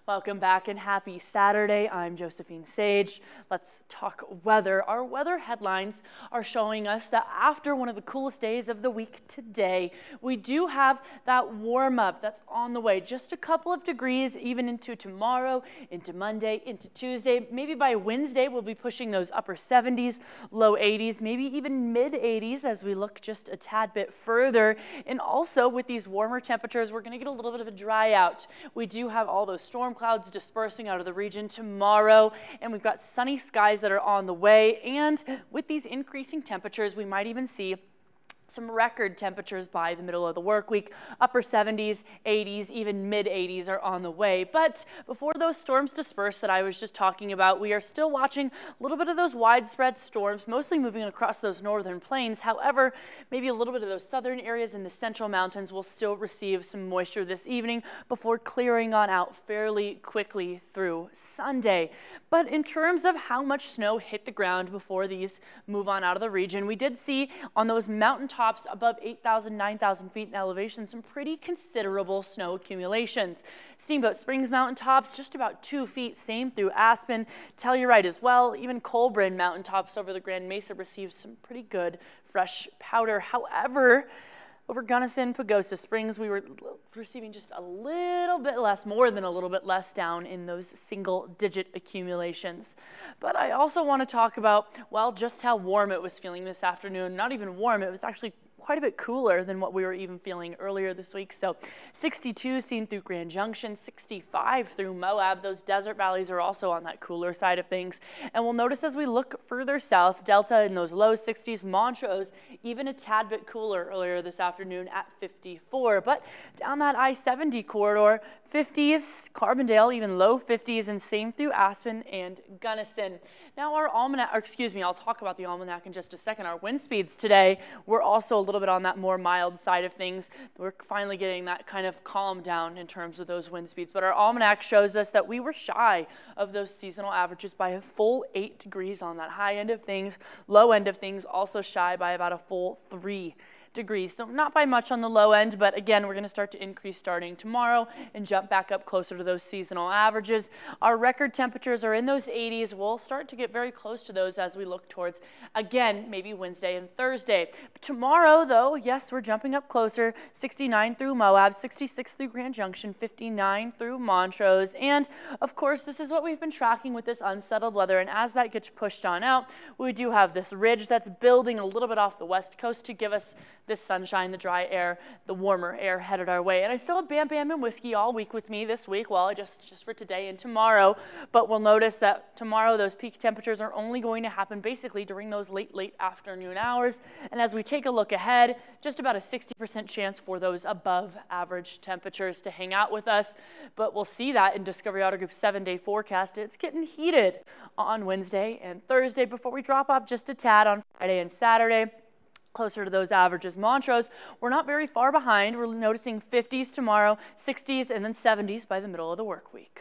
Welcome back and happy Saturday. I'm Josephine Sage. Let's talk weather. Our weather headlines are showing us that after one of the coolest days of the week today, we do have that warm up that's on the way. Just a couple of degrees even into tomorrow, into Monday, into Tuesday. Maybe by Wednesday, we'll be pushing those upper 70s, low 80s, maybe even mid 80s as we look just a tad bit further. And also with these warmer temperatures, we're going to get a little bit of a dry out. We do have all those storm clouds dispersing out of the region tomorrow, and we've got sunny skies that are on the way. And with these increasing temperatures, we might even see some record temperatures by the middle of the work week. Upper 70s, 80s, even mid 80s are on the way. But before those storms disperse that I was just talking about, we are still watching a little bit of those widespread storms, mostly moving across those northern plains. However, maybe a little bit of those southern areas in the central mountains will still receive some moisture this evening before clearing on out fairly quickly through Sunday. But in terms of how much snow hit the ground before these move on out of the region, we did see on those mountain tops above 8,000, 9,000 feet in elevation, some pretty considerable snow accumulations. Steamboat Springs mountaintops, just about 2 feet, same through Aspen. Telluride as well. Even Colburn mountaintops over the Grand Mesa received some pretty good fresh powder. However, over Gunnison, Pagosa Springs, we were receiving just a little bit less, more than a little bit less down in those single-digit accumulations. But I also want to talk about, well, just how warm it was feeling this afternoon. Not even warm, it was actually quite a bit cooler than what we were even feeling earlier this week. So 62 seen through Grand Junction, 65 through Moab. Those desert valleys are also on that cooler side of things. And we'll notice as we look further south, Delta in those low 60s, Montrose even a tad bit cooler earlier this afternoon at 54. But down that I-70 corridor, 50s, Carbondale even low 50s, and same through Aspen and Gunnison. Now our almanac, I'll talk about the almanac in just a second. Our wind speeds today were also a little bit on that more mild side of things. We're finally getting that kind of calm down in terms of those wind speeds. But our almanac shows us that we were shy of those seasonal averages by a full 8 degrees on that high end of things. Low end of things also shy by about a full 3 degrees. So not by much on the low end, but again, we're going to start to increase starting tomorrow and jump back up closer to those seasonal averages. Our record temperatures are in those 80s. We'll start to get very close to those as we look towards, again, maybe Wednesday and Thursday. But tomorrow, though, yes, we're jumping up closer. 69 through Moab, 66 through Grand Junction, 59 through Montrose. And, of course, this is what we've been tracking with this unsettled weather. And as that gets pushed on out, we do have this ridge that's building a little bit off the west coast to give us this sunshine, the dry air, the warmer air headed our way. And I still have Bam Bam and Whiskey all week with me this week, well, just for today and tomorrow. But we'll notice that tomorrow those peak temperatures are only going to happen basically during those late afternoon hours. And as we take a look ahead, just about a 60% chance for those above average temperatures to hang out with us. But we'll see that in Discovery Auto Group's 7-day forecast. It's getting heated on Wednesday and Thursday before we drop off just a tad on Friday and Saturday. Closer to those averages. Montrose, we're not very far behind. We're noticing 50s tomorrow, 60s, and then 70s by the middle of the work week.